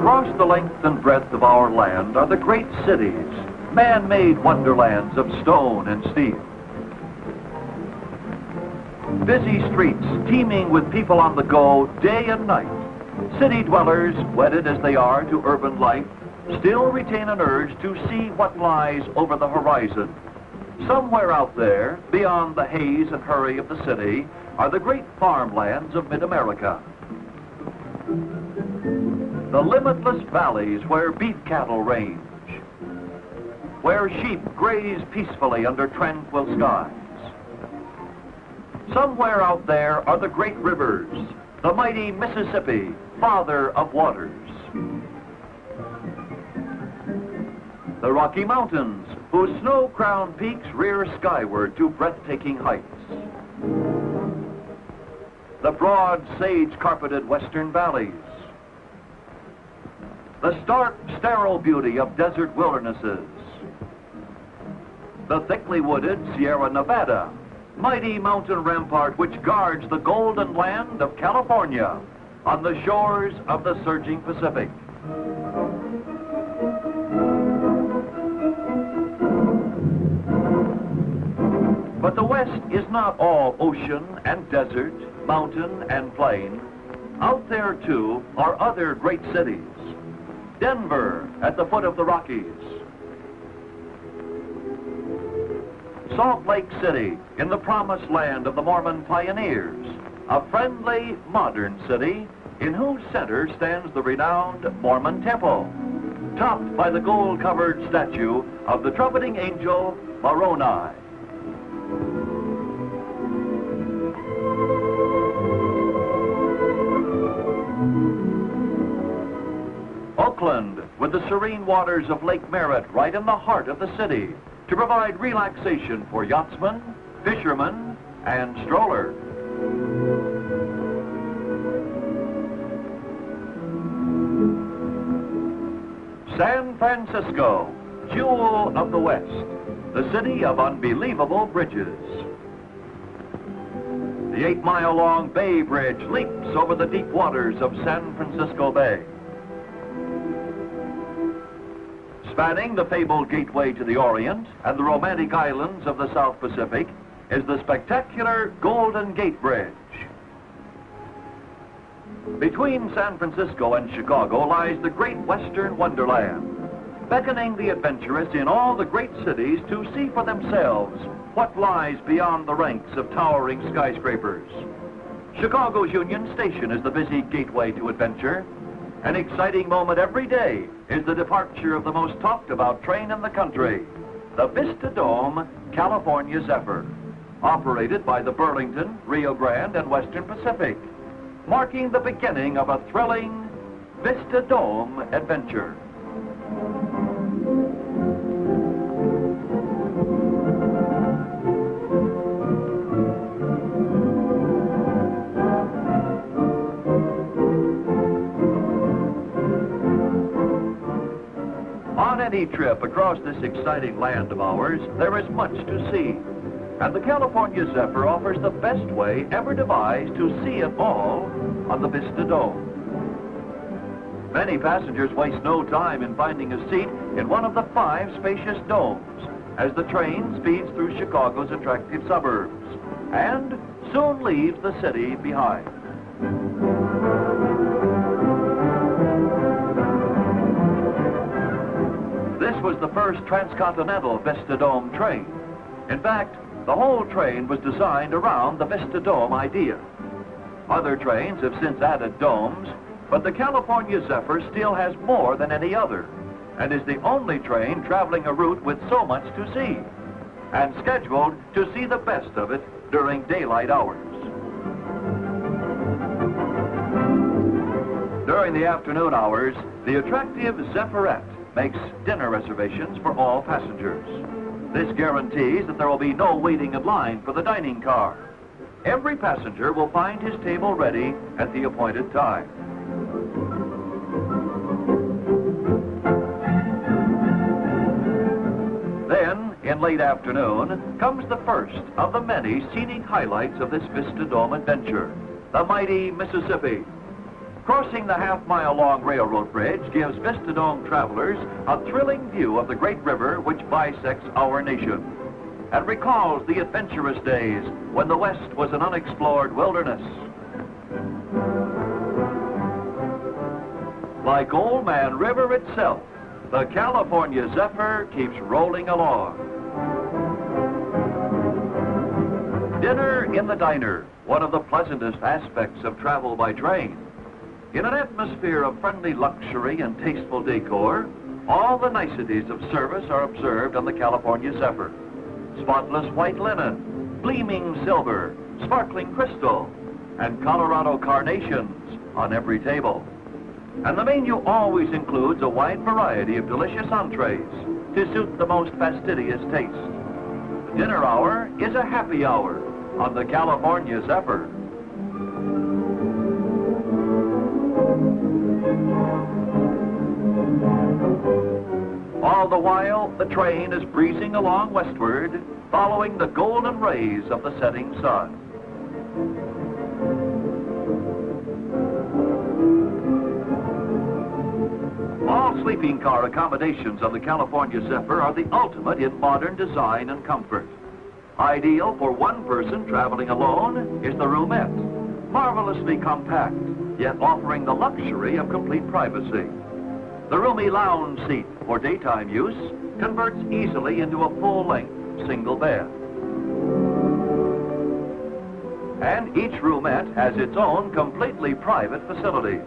Across the length and breadth of our land are the great cities, man-made wonderlands of stone and steel. Busy streets teeming with people on the go day and night. City dwellers, wedded as they are to urban life, still retain an urge to see what lies over the horizon. Somewhere out there, beyond the haze and hurry of the city, are the great farmlands of mid-America. The limitless valleys where beef cattle range, where sheep graze peacefully under tranquil skies. Somewhere out there are the great rivers, the mighty Mississippi, father of waters. The Rocky Mountains, whose snow-crowned peaks rear skyward to breathtaking heights. The broad, sage-carpeted western valleys. The stark, sterile beauty of desert wildernesses. The thickly wooded Sierra Nevada, mighty mountain rampart which guards the golden land of California on the shores of the surging Pacific. But the West is not all ocean and desert, mountain and plain. Out there, too, are other great cities. Denver, at the foot of the Rockies. Salt Lake City, in the promised land of the Mormon pioneers. A friendly, modern city in whose center stands the renowned Mormon Temple, topped by the gold-covered statue of the trumpeting angel Moroni. Oakland, with the serene waters of Lake Merritt right in the heart of the city, to provide relaxation for yachtsmen, fishermen, and strollers. San Francisco, jewel of the West, the city of unbelievable bridges. The 8-mile-long Bay Bridge leaps over the deep waters of San Francisco Bay. Spanning the fabled gateway to the Orient and the romantic islands of the South Pacific is the spectacular Golden Gate Bridge. Between San Francisco and Chicago lies the great Western Wonderland, beckoning the adventurous in all the great cities to see for themselves what lies beyond the ranks of towering skyscrapers. Chicago's Union Station is the busy gateway to adventure. An exciting moment every day is the departure of the most talked-about train in the country, the Vista Dome California Zephyr, operated by the Burlington, Rio Grande, and Western Pacific, marking the beginning of a thrilling Vista Dome adventure. On any trip across this exciting land of ours, there is much to see. And the California Zephyr offers the best way ever devised to see it all on the Vista Dome. Many passengers waste no time in finding a seat in one of the 5 spacious domes as the train speeds through Chicago's attractive suburbs and soon leaves the city behind. This was the first transcontinental Vista Dome train. In fact, the whole train was designed around the Vista Dome idea. Other trains have since added domes, but the California Zephyr still has more than any other, and is the only train traveling a route with so much to see, and scheduled to see the best of it during daylight hours. During the afternoon hours, the attractive Zephyrette makes dinner reservations for all passengers. This guarantees that there will be no waiting in line for the dining car. Every passenger will find his table ready at the appointed time. Then, in late afternoon, comes the first of the many scenic highlights of this Vista Dome adventure, the mighty Mississippi. Crossing the half-mile-long railroad bridge gives Vista travelers a thrilling view of the great river which bisects our nation and recalls the adventurous days when the West was an unexplored wilderness. Like Old Man River itself, the California Zephyr keeps rolling along. Dinner in the diner, one of the pleasantest aspects of travel by train. In an atmosphere of friendly luxury and tasteful decor, all the niceties of service are observed on the California Zephyr. Spotless white linen, gleaming silver, sparkling crystal, and Colorado carnations on every table. And the menu always includes a wide variety of delicious entrees to suit the most fastidious taste. The dinner hour is a happy hour on the California Zephyr. All the while, the train is breezing along westward, following the golden rays of the setting sun. All sleeping car accommodations of the California Zephyr are the ultimate in modern design and comfort. Ideal for one person traveling alone is the roomette, marvelously compact, yet offering the luxury of complete privacy. The roomy lounge seat for daytime use converts easily into a full-length single bed. And each roomette has its own completely private facilities.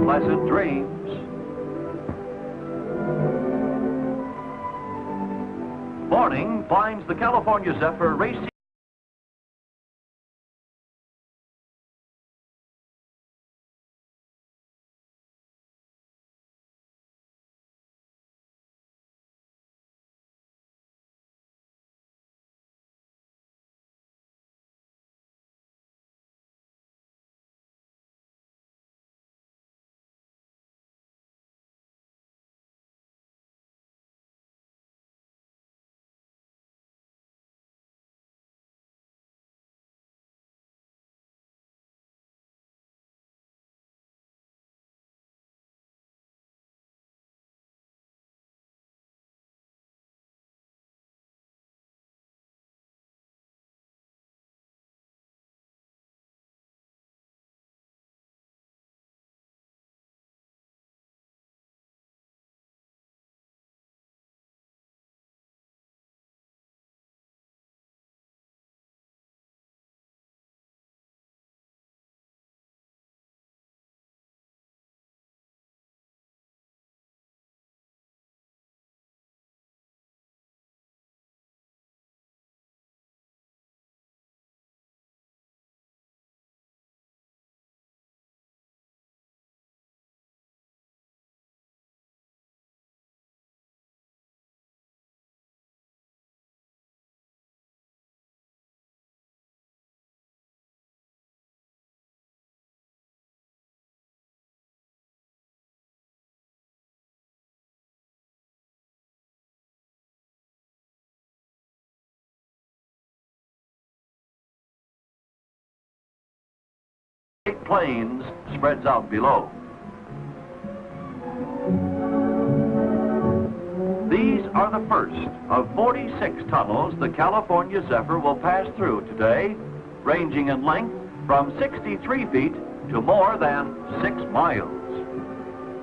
Pleasant dreams. Morning finds the California Zephyr racing. Great Plains spreads out below. These are the first of 46 tunnels the California Zephyr will pass through today, ranging in length from 63 feet to more than 6 miles.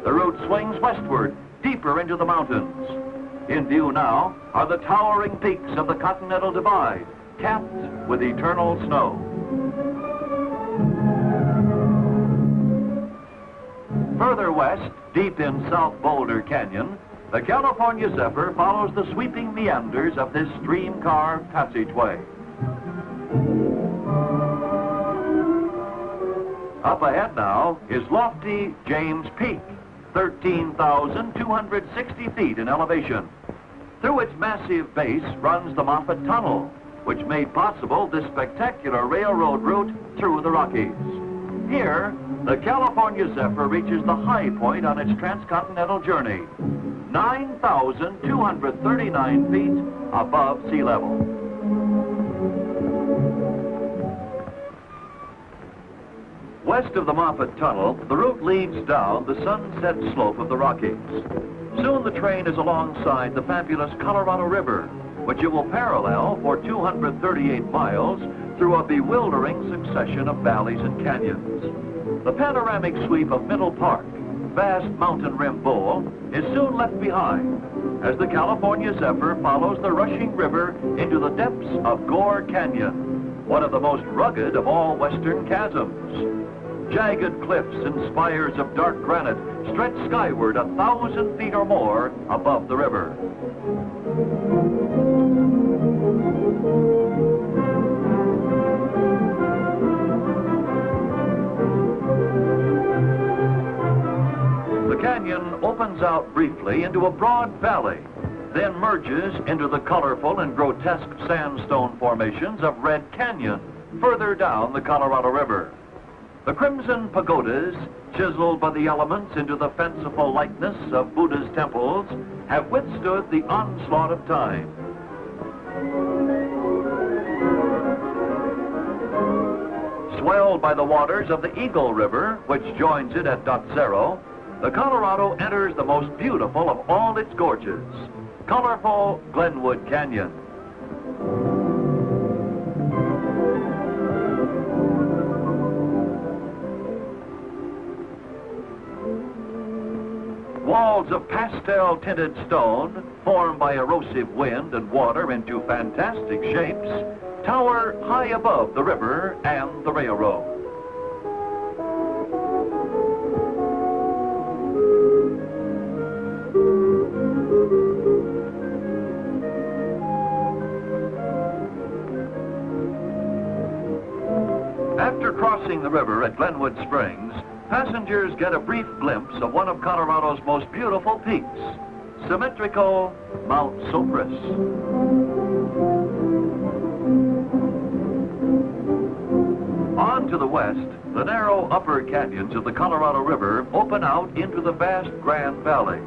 The route swings westward, deeper into the mountains. In view now are the towering peaks of the Continental Divide, capped with eternal snow. Further west, deep in South Boulder Canyon, the California Zephyr follows the sweeping meanders of this stream-carved passageway. Up ahead now is lofty James Peak, 13,260 feet in elevation. Through its massive base runs the Moffett Tunnel, which made possible this spectacular railroad route through the Rockies. Here, the California Zephyr reaches the high point on its transcontinental journey, 9,239 feet above sea level. West of the Moffat Tunnel, the route leads down the sunset slope of the Rockies. Soon the train is alongside the fabulous Colorado River, which it will parallel for 238 miles through a bewildering succession of valleys and canyons. The panoramic sweep of Middle Park, vast mountain rim bowl, is soon left behind as the California Zephyr follows the rushing river into the depths of Gore Canyon, one of the most rugged of all western chasms. Jagged cliffs and spires of dark granite stretch skyward 1,000 feet or more above the river. The canyon opens out briefly into a broad valley, then merges into the colorful and grotesque sandstone formations of Red Canyon, further down the Colorado River. The crimson pagodas, chiseled by the elements into the fanciful likeness of Buddha's temples, have withstood the onslaught of time. Swelled by the waters of the Eagle River, which joins it at Dot Zero, the Colorado enters the most beautiful of all its gorges, colorful Glenwood Canyon. Walls of pastel-tinted stone, formed by erosive wind and water into fantastic shapes, tower high above the river and the railroad. After crossing the river at Glenwood Springs, passengers get a brief glimpse of one of Colorado's most beautiful peaks, symmetrical Mount Sopris. On to the west, the narrow upper canyons of the Colorado River open out into the vast Grand Valley.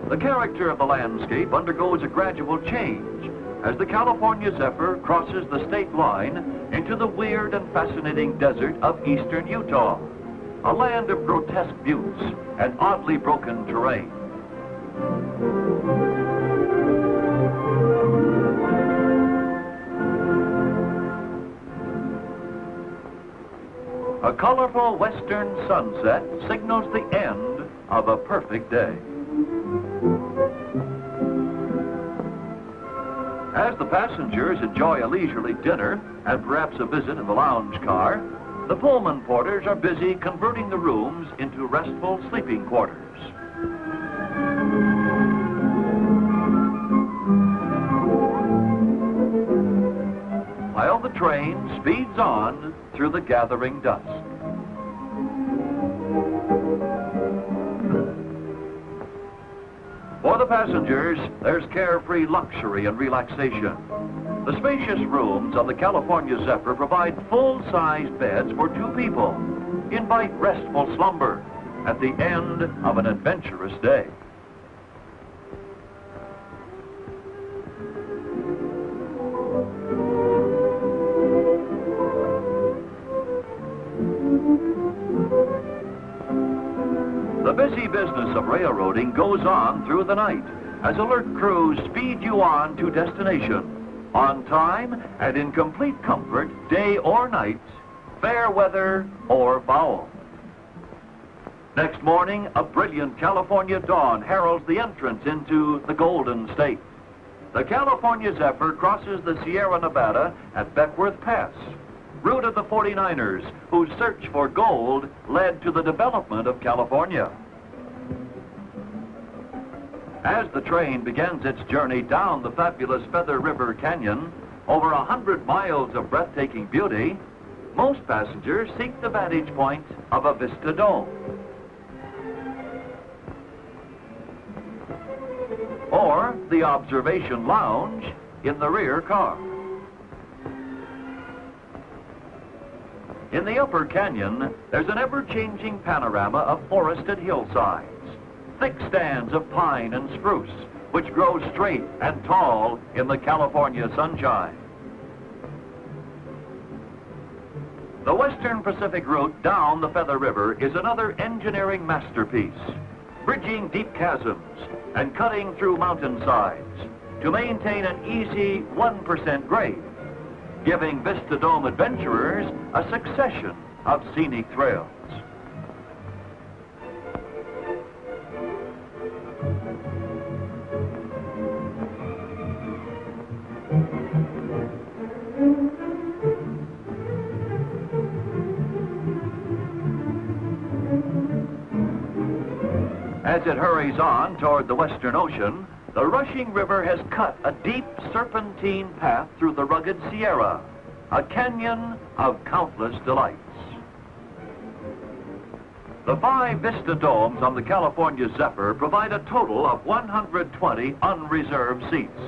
The character of the landscape undergoes a gradual change as the California Zephyr crosses the state line into the weird and fascinating desert of eastern Utah, a land of grotesque buttes and oddly broken terrain. A colorful western sunset signals the end of a perfect day. As the passengers enjoy a leisurely dinner and perhaps a visit in the lounge car, the Pullman porters are busy converting the rooms into restful sleeping quarters. While the train speeds on through the gathering dusk. For the passengers, there's carefree luxury and relaxation. The spacious rooms on the California Zephyr provide full-sized beds for two people. Invite restful slumber at the end of an adventurous day. The busy business of railroading goes on through the night as alert crews speed you on to destination, on time and in complete comfort, day or night, fair weather or foul. Next morning, a brilliant California dawn heralds the entrance into the Golden State. The California Zephyr crosses the Sierra Nevada at Beckworth Pass, route of the 49ers, whose search for gold led to the development of California. As the train begins its journey down the fabulous Feather River Canyon, over 100 miles of breathtaking beauty, most passengers seek the vantage point of a Vista dome, or the observation lounge in the rear car. In the upper canyon, there's an ever-changing panorama of forested hillsides. thick stands of pine and spruce, which grow straight and tall in the California sunshine. The Western Pacific route down the Feather River is another engineering masterpiece, bridging deep chasms and cutting through mountainsides to maintain an easy 1% grade, giving Vista Dome adventurers a succession of scenic thrills. As it hurries on toward the Western Ocean, the rushing river has cut a deep serpentine path through the rugged Sierra, a canyon of countless delights. The 5 Vista domes on the California Zephyr provide a total of 120 unreserved seats,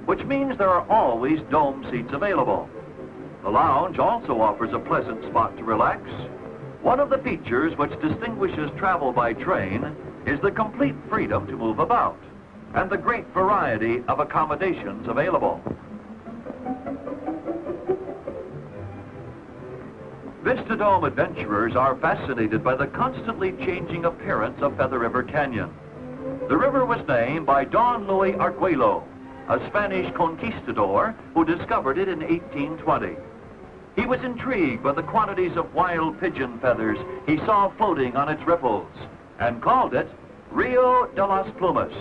which means there are always dome seats available. The lounge also offers a pleasant spot to relax. One of the features which distinguishes travel by train is the complete freedom to move about and the great variety of accommodations available. Vista Dome adventurers are fascinated by the constantly changing appearance of Feather River Canyon. The river was named by Don Luis Arguello, a Spanish conquistador who discovered it in 1820. He was intrigued by the quantities of wild pigeon feathers he saw floating on its ripples, and called it Rio de las Plumas,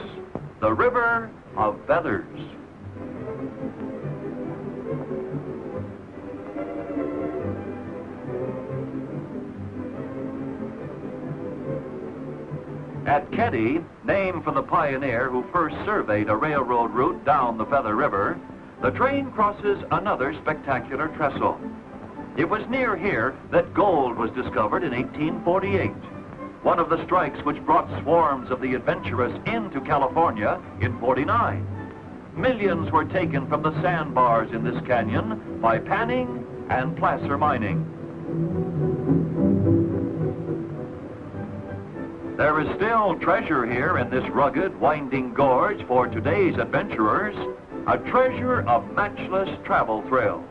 the River of Feathers. At Keddy, named for the pioneer who first surveyed a railroad route down the Feather River, the train crosses another spectacular trestle. It was near here that gold was discovered in 1848. One of the strikes which brought swarms of the adventurous into California in '49. Millions were taken from the sandbars in this canyon by panning and placer mining. There is still treasure here in this rugged, winding gorge for today's adventurers, a treasure of matchless travel thrills.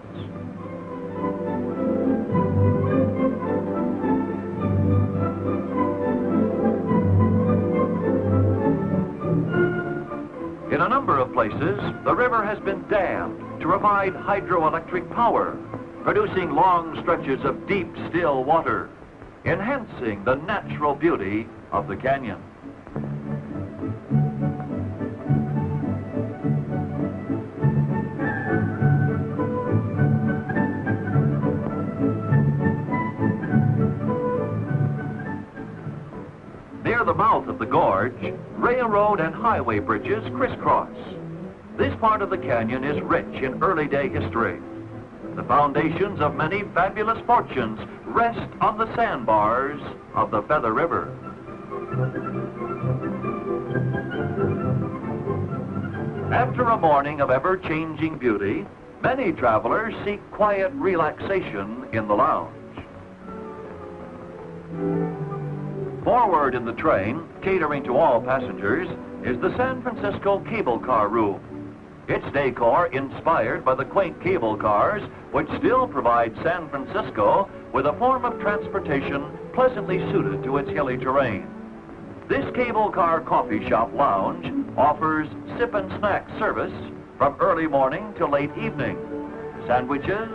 In a number of places, the river has been dammed to provide hydroelectric power, producing long stretches of deep, still water, enhancing the natural beauty of the canyon. Near the mouth of the gorge, railroad and highway bridges crisscross. This part of the canyon is rich in early day history. The foundations of many fabulous fortunes rest on the sandbars of the Feather River. After a morning of ever-changing beauty, many travelers seek quiet relaxation in the lounge. Forward in the train, catering to all passengers, is the San Francisco cable car room. Its decor inspired by the quaint cable cars which still provide San Francisco with a form of transportation pleasantly suited to its hilly terrain. This cable car coffee shop lounge offers sip and snack service from early morning to late evening. Sandwiches,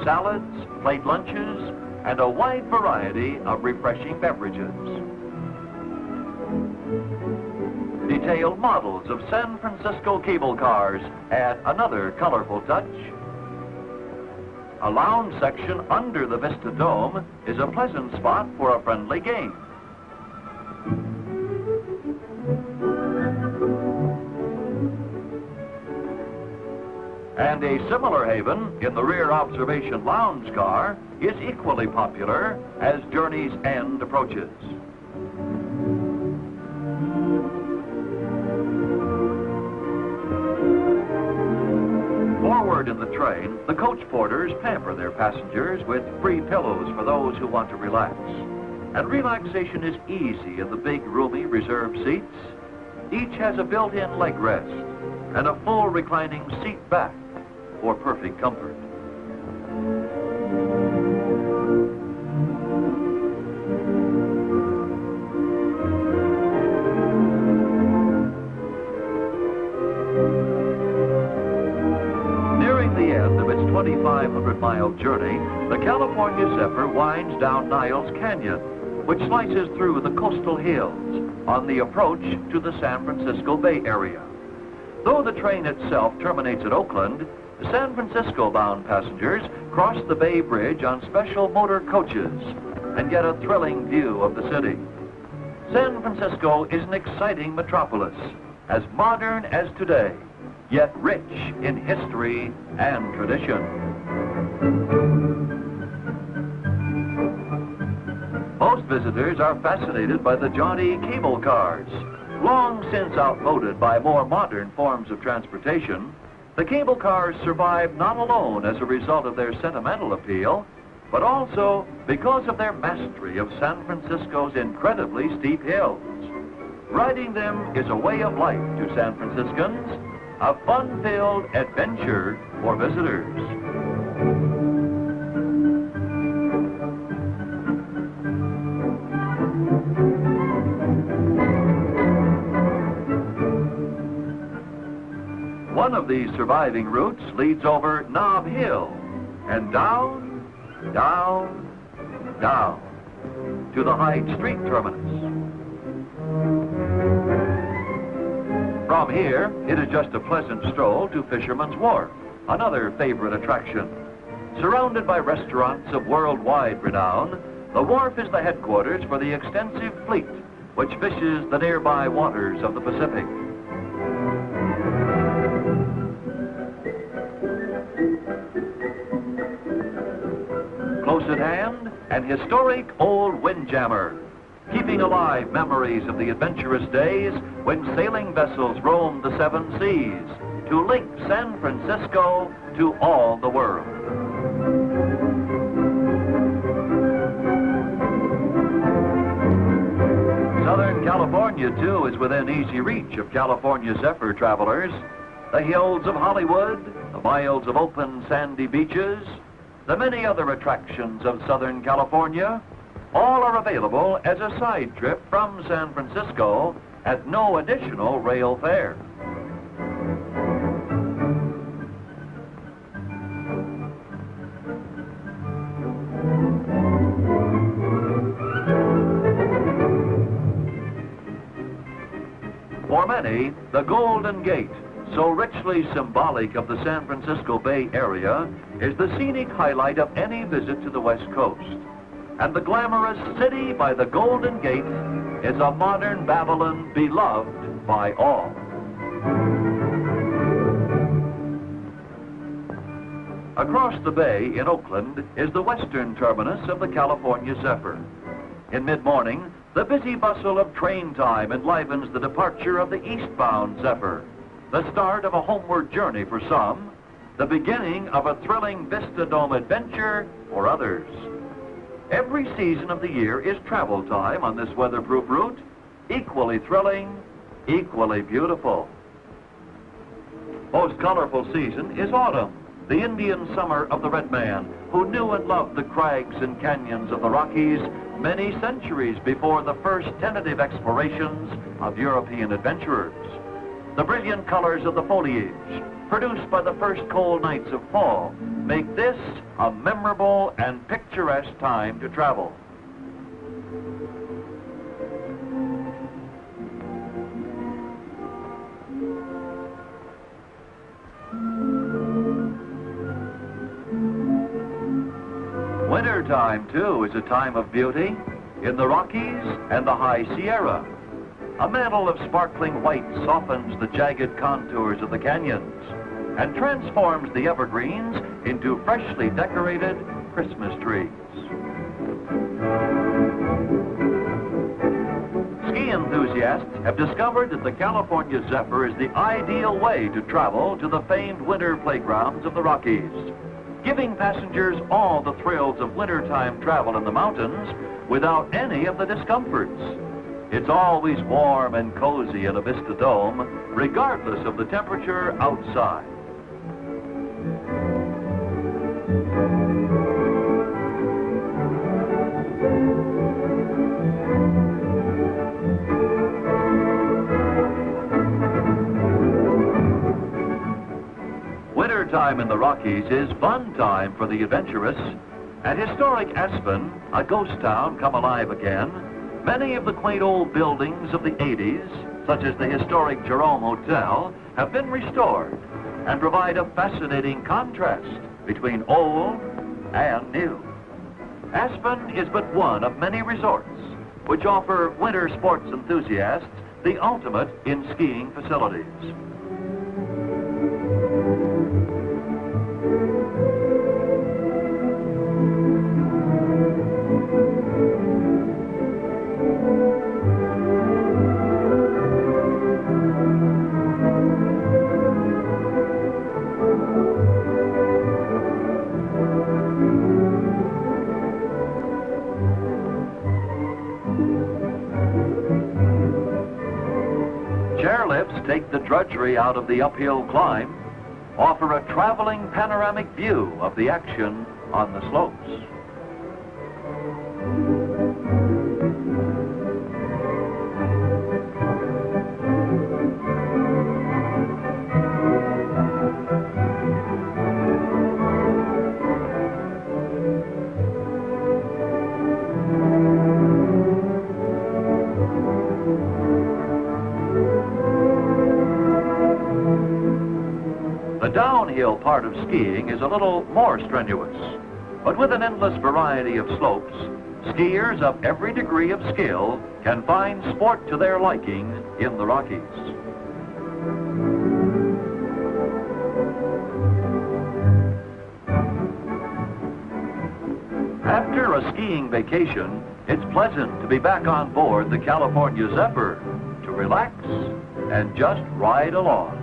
salads, plate lunches, and a wide variety of refreshing beverages. Detailed models of San Francisco cable cars add another colorful touch. A lounge section under the Vista Dome is a pleasant spot for a friendly game. And a similar haven in the rear observation lounge car is equally popular as journey's end approaches. Forward in the train, the coach porters pamper their passengers with free pillows for those who want to relax. And relaxation is easy in the big, roomy reserved seats. Each has a built-in leg rest and a full reclining seat back for perfect comfort. Nearing the end of its 2,500-mile journey, the California Zephyr winds down Niles Canyon, which slices through the coastal hills on the approach to the San Francisco Bay Area. Though the train itself terminates at Oakland, San Francisco-bound passengers cross the Bay Bridge on special motor coaches and get a thrilling view of the city. San Francisco is an exciting metropolis, as modern as today, yet rich in history and tradition. Most visitors are fascinated by the jaunty cable cars. Long since outmoded by more modern forms of transportation, the cable cars survive not alone as a result of their sentimental appeal, but also because of their mastery of San Francisco's incredibly steep hills. Riding them is a way of life to San Franciscans, a fun-filled adventure for visitors. One of these surviving routes leads over Nob Hill and down, down, down to the Hyde Street terminus. From here, it is just a pleasant stroll to Fisherman's Wharf, another favorite attraction. Surrounded by restaurants of worldwide renown, the wharf is the headquarters for the extensive fleet which fishes the nearby waters of the Pacific. Close at hand, an historic old windjammer, keeping alive memories of the adventurous days when sailing vessels roamed the seven seas to link San Francisco to all the world. Southern California, too, is within easy reach of California Zephyr travelers. The hills of Hollywood, the miles of open sandy beaches, the many other attractions of Southern California, all are available as a side trip from San Francisco at no additional rail fare. For many, the Golden Gate, so richly symbolic of the San Francisco Bay Area, is the scenic highlight of any visit to the West Coast. And the glamorous city by the Golden Gate is a modern Babylon beloved by all. Across the bay in Oakland is the western terminus of the California Zephyr. In mid-morning, the busy bustle of train time enlivens the departure of the eastbound Zephyr, the start of a homeward journey for some, the beginning of a thrilling Vista Dome adventure for others. Every season of the year is travel time on this weatherproof route, equally thrilling, equally beautiful. Most colorful season is autumn, the Indian summer of the red man, who knew and loved the crags and canyons of the Rockies many centuries before the first tentative explorations of European adventurers. The brilliant colors of the foliage, produced by the first cold nights of fall, make this a memorable and picturesque time to travel. Wintertime, too, is a time of beauty in the Rockies and the High Sierra. A mantle of sparkling white softens the jagged contours of the canyons and transforms the evergreens into freshly decorated Christmas trees. Ski enthusiasts have discovered that the California Zephyr is the ideal way to travel to the famed winter playgrounds of the Rockies, giving passengers all the thrills of wintertime travel in the mountains without any of the discomforts. It's always warm and cozy in a Vista Dome, regardless of the temperature outside. Wintertime in the Rockies is fun time for the adventurous. At historic Aspen, a ghost town come alive again, many of the quaint old buildings of the 80s, such as the historic Jerome Hotel, have been restored and provide a fascinating contrast between old and new. Aspen is but one of many resorts which offer winter sports enthusiasts the ultimate in skiing facilities. Chairlifts take the drudgery out of the uphill climb, offer a traveling panoramic view of the action on the slopes. The downhill part of skiing is a little more strenuous, but with an endless variety of slopes, skiers of every degree of skill can find sport to their liking in the Rockies. After a skiing vacation, it's pleasant to be back on board the California Zephyr to relax and just ride along.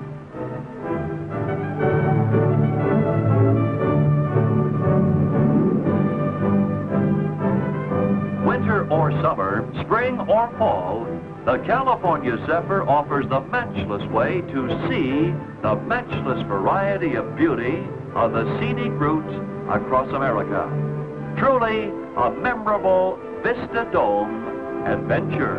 Winter or summer, spring or fall, the California Zephyr offers the matchless way to see the matchless variety of beauty on the scenic routes across America. Truly a memorable Vista Dome adventure.